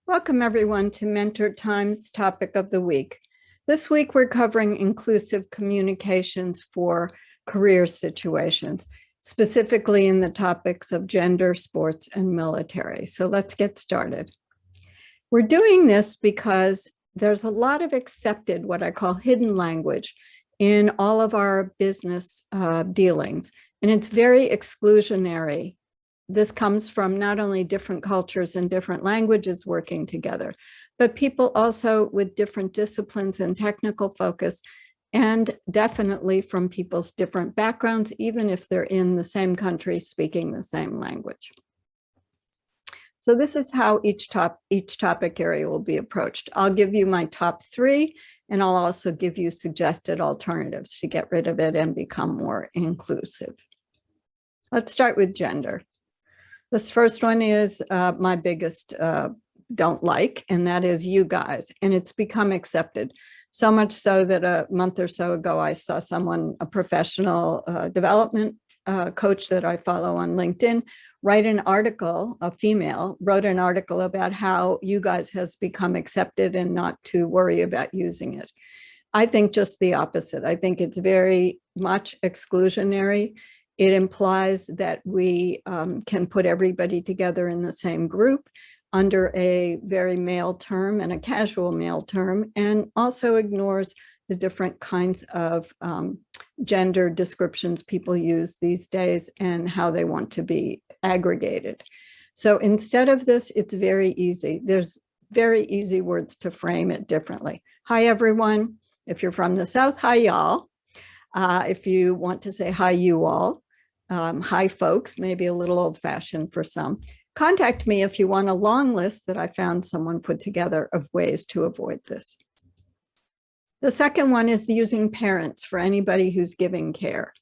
Welcome everyone to MentorTime's topic of the week. This week we're covering inclusive communications for career situations, specifically in the topics of gender, sports, and military. So let's get started. We're doing this because there's a lot of accepted, what I call hidden language in all of our business dealings, and it's very exclusionary. This comes from not only different cultures and different languages working together, but people also with different disciplines and technical focus, and definitely from people's different backgrounds, even if they're in the same country speaking the same language. So this is how each topic area will be approached. I'll give you my top three, and I'll also give you suggested alternatives to get rid of it and become more inclusive. Let's start with gender. This first one is my biggest don't like, and that is you guys. And it's become accepted. So much so that a month or so ago, I saw someone, a professional development coach that I follow on LinkedIn, write an article, a female, wrote an article about how you guys has become accepted and not to worry about using it. I think just the opposite. I think it's very much exclusionary. It implies that we can put everybody together in the same group under a very male term and a casual male term, and also ignores the different kinds of gender descriptions people use these days and how they want to be aggregated. So instead of this, it's very easy. There's very easy words to frame it differently. Hi, everyone. If you're from the South, hi, y'all. If you want to say hi, you all. Hi, folks, maybe a little old-fashioned for some. Contact me if you want a long list that I found someone put together of ways to avoid this. The second one is using parents for anybody who's giving care.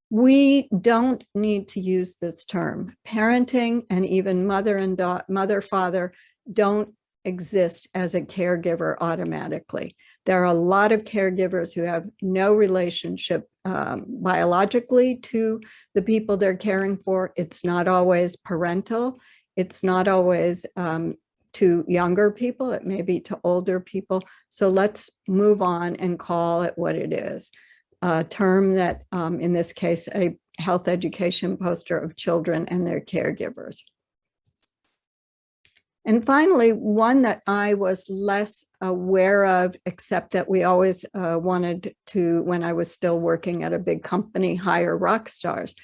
We don't need to use this term. Parenting and even mother and mother-father don't exist as a caregiver automatically. There are a lot of caregivers who have no relationship biologically to the people they're caring for. It's not always parental. It's not always to younger people. It may be to older people. So let's move on and call it what it is. A term that, in this case, a health education poster of children and their caregivers. And finally, one that I was less aware of, except that we always wanted to, when I was still working at a big company, hire rock stars,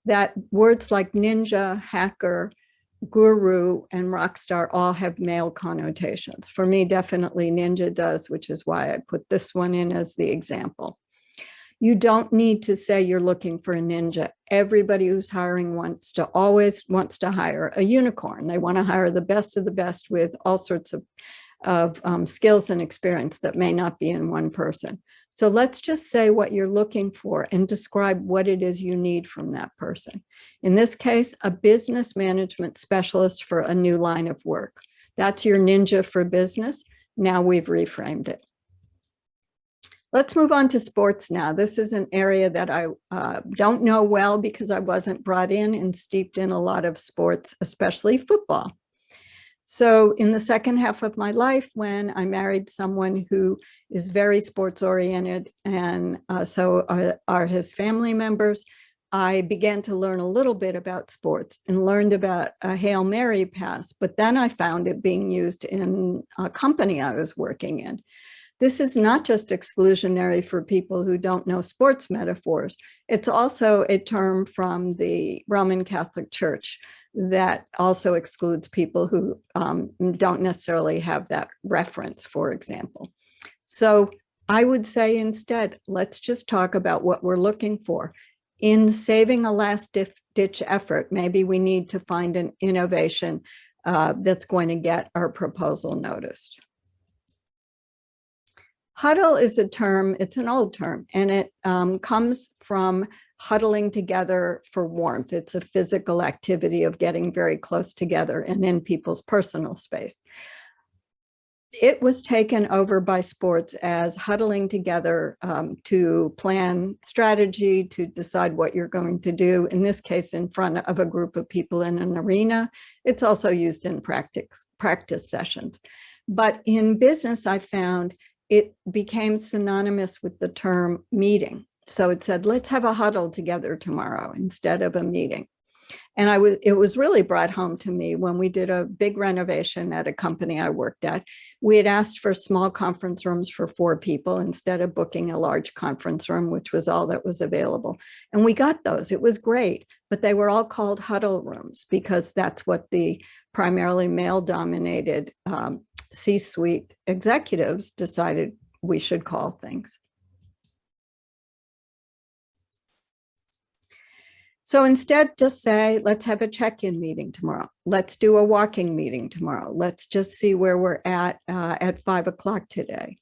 that words like ninja, hacker, guru, and rock star all have male connotations. For me, definitely ninja does, which is why I put this one in as the example. You don't need to say you're looking for a ninja. Everybody who's hiring always wants to hire a unicorn. They want to hire the best of the best with all sorts of skills and experience that may not be in one person. So let's just say what you're looking for and describe what it is you need from that person. In this case, a business management specialist for a new line of work. That's your ninja for business. Now we've reframed it. Let's move on to sports now. This is an area that I don't know well because I wasn't brought in and steeped in a lot of sports, especially football. So in the second half of my life, when I married someone who is very sports oriented, and so are his family members, I began to learn a little bit about sports and learned about a Hail Mary pass, but then I found it being used in a company I was working in. This is not just exclusionary for people who don't know sports metaphors. It's also a term from the Roman Catholic Church that also excludes people who don't necessarily have that reference, for example. So I would say instead, let's just talk about what we're looking for. In saving a last-ditch effort, maybe we need to find an innovation that's going to get our proposal noticed. Huddle is a term, it's an old term, and it comes from huddling together for warmth. It's a physical activity of getting very close together and in people's personal space. it was taken over by sports as huddling together to plan strategy, to decide what you're going to do, in this case, in front of a group of people in an arena. It's also used in practice sessions. But in business, I found it became synonymous with the term meeting. So it said, let's have a huddle together tomorrow instead of a meeting. And it was really brought home to me when we did a big renovation at a company I worked at. We had asked for small conference rooms for 4 people instead of booking a large conference room, which was all that was available. And we got those. It was great, but they were all called huddle rooms because that's what the primarily male-dominated C-suite executives decided we should call things. So instead, just say, let's have a check-in meeting tomorrow. Let's do a walking meeting tomorrow. Let's just see where we're at 5 o'clock today.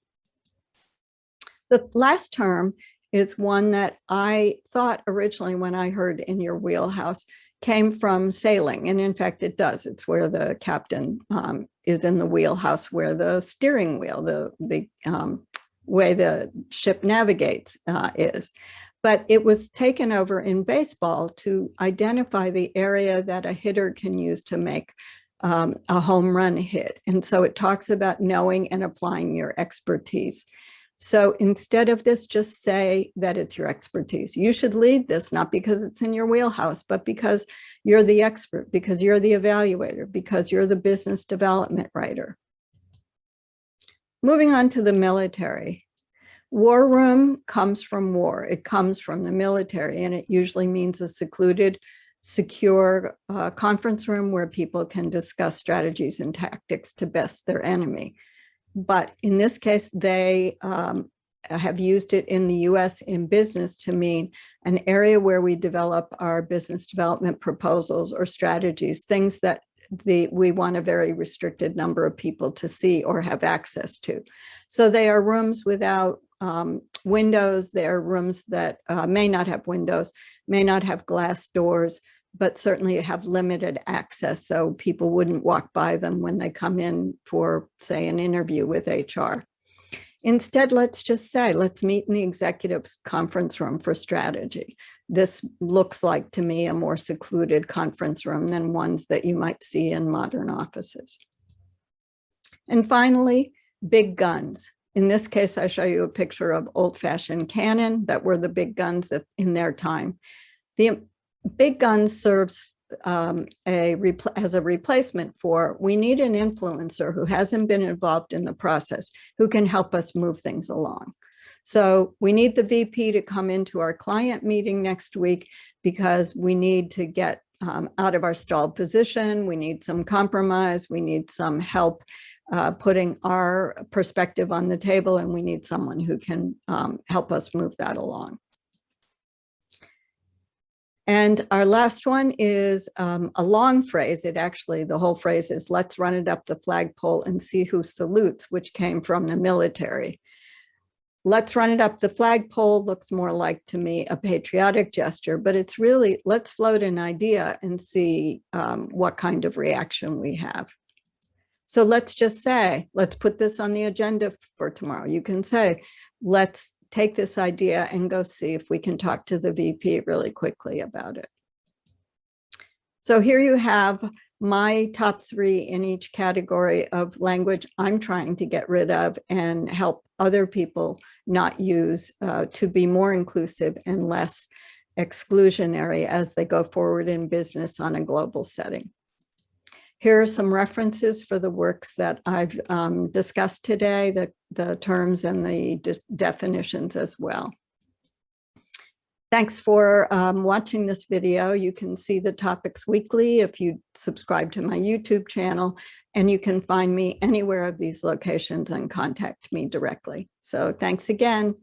The last term is one that I thought originally when I heard in your wheelhouse came from sailing. And in fact, it does. It's where the captain is in the wheelhouse, where the steering wheel, the way the ship navigates is. But it was taken over in baseball to identify the area that a hitter can use to make a home run hit. And so it talks about knowing and applying your expertise. So instead of this, just say that it's your expertise. You should lead this, not because it's in your wheelhouse, but because you're the expert, because you're the evaluator, because you're the business development writer. Moving on to the military. War room comes from war. It comes from the military, and it usually means a secluded, secure conference room where people can discuss strategies and tactics to best their enemy. But in this case, they have used it in the US in business to mean an area where we develop our business development proposals or strategies, things that we want a very restricted number of people to see or have access to. So they are rooms without windows. They are rooms that may not have windows, may not have glass doors, but certainly have limited access so people wouldn't walk by them when they come in for, say, an interview with HR. Instead, let's just say, let's meet in the executives conference room for strategy. This looks like, to me, a more secluded conference room than ones that you might see in modern offices. And finally, big guns. In this case, I show you a picture of old-fashioned cannon that were the big guns in their time. The big guns serves as a replacement for, we need an influencer who hasn't been involved in the process, who can help us move things along. So we need the VP to come into our client meeting next week because we need to get out of our stalled position. We need some compromise. We need some help putting our perspective on the table, and we need someone who can help us move that along. And our last one is a long phrase. The whole phrase is, let's run it up the flagpole and see who salutes, which came from the military. Let's run it up the flagpole looks more like, to me, a patriotic gesture, but it's really, let's float an idea and see what kind of reaction we have. So let's just say, let's put this on the agenda for tomorrow. You can say, let's take this idea and go see if we can talk to the VP really quickly about it. So here you have my top 3 in each category of language I'm trying to get rid of and help other people not use to be more inclusive and less exclusionary as they go forward in business on a global setting. Here are some references for the works that I've discussed today, the terms and the definitions as well. Thanks for watching this video. You can see the topics weekly if you subscribe to my YouTube channel, and you can find me anywhere of these locations and contact me directly. So thanks again.